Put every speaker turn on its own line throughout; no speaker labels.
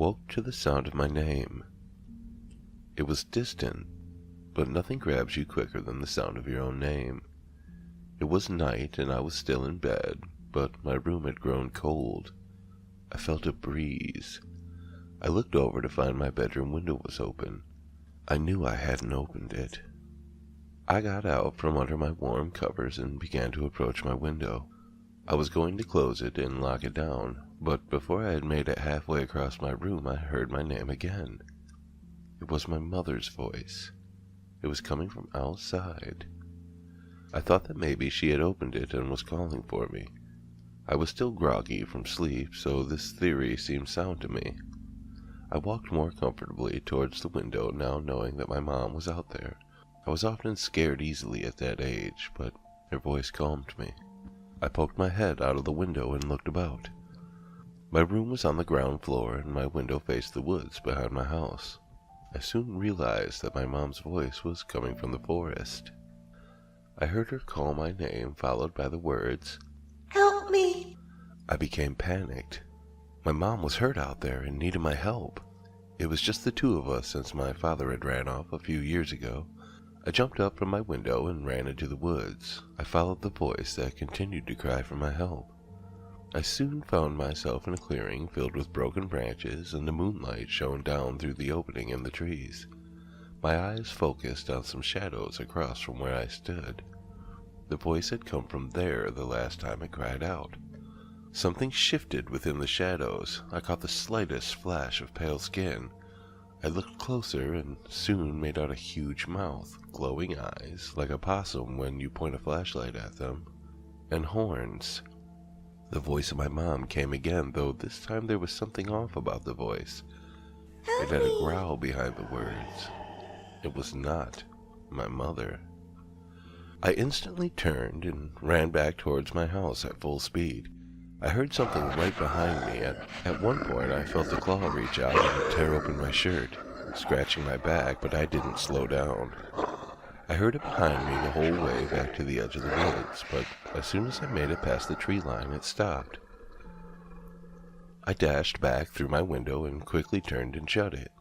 woke to the sound of my name. It was distant, but nothing grabs you quicker than the sound of your own name. It was night and I was still in bed, but my room had grown cold. I felt a breeze. I looked over to find my bedroom window was open. I knew I hadn't opened it. I got out from under my warm covers and began to approach my window. I was going to close it and lock it down, but before I had made it halfway across my room, I heard my name again. It was my mother's voice. It was coming from outside. I thought that maybe she had opened it and was calling for me. I was still groggy from sleep, so this theory seemed sound to me. I walked more comfortably towards the window, now knowing that my mom was out there. I was often scared easily at that age, but her voice calmed me. I poked my head out of the window and looked about. My room was on the ground floor, and my window faced the woods behind my house. I soon realized that my mom's voice was coming from the forest. I heard her call my name, followed by the words, "Help me!" I became panicked. My mom was hurt out there and needed my help. It was just the two of us since my father had ran off a few years ago. I jumped up from my window and ran into the woods. I followed the voice that continued to cry for my help. I soon found myself in a clearing filled with broken branches, and the moonlight shone down through the opening in the trees. My eyes focused on some shadows across from where I stood. The voice had come from there the last time it cried out. Something shifted within the shadows. I caught the slightest flash of pale skin. I looked closer and soon made out a huge mouth, glowing eyes, like a possum when you point a flashlight at them, and horns. The voice of my mom came again, though this time there was something off about the voice. It had a growl behind the words. It was not my mother. I instantly turned and ran back towards my house at full speed. I heard something right behind me. At one point, I felt a claw reach out and tear open my shirt, scratching my back, but I didn't slow down. I heard it behind me the whole way back to the edge of the woods, but as soon as I made it past the tree line, it stopped. I dashed back through my window and quickly turned and shut it.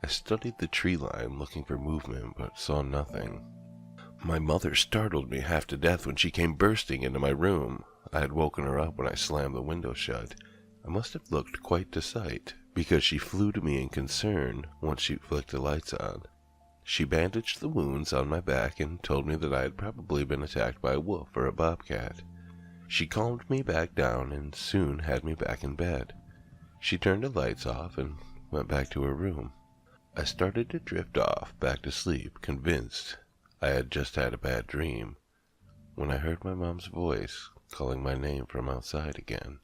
I studied the tree line looking for movement, but saw nothing. My mother startled me half to death when she came bursting into my room. I had woken her up when I slammed the window shut. I must have looked quite to sight, because she flew to me in concern once she flicked the lights on. She bandaged the wounds on my back and told me that I had probably been attacked by a wolf or a bobcat. She calmed me back down and soon had me back in bed. She turned the lights off and went back to her room. I started to drift off back to sleep, convinced I had just had a bad dream, when I heard my mom's voice calling my name from outside again.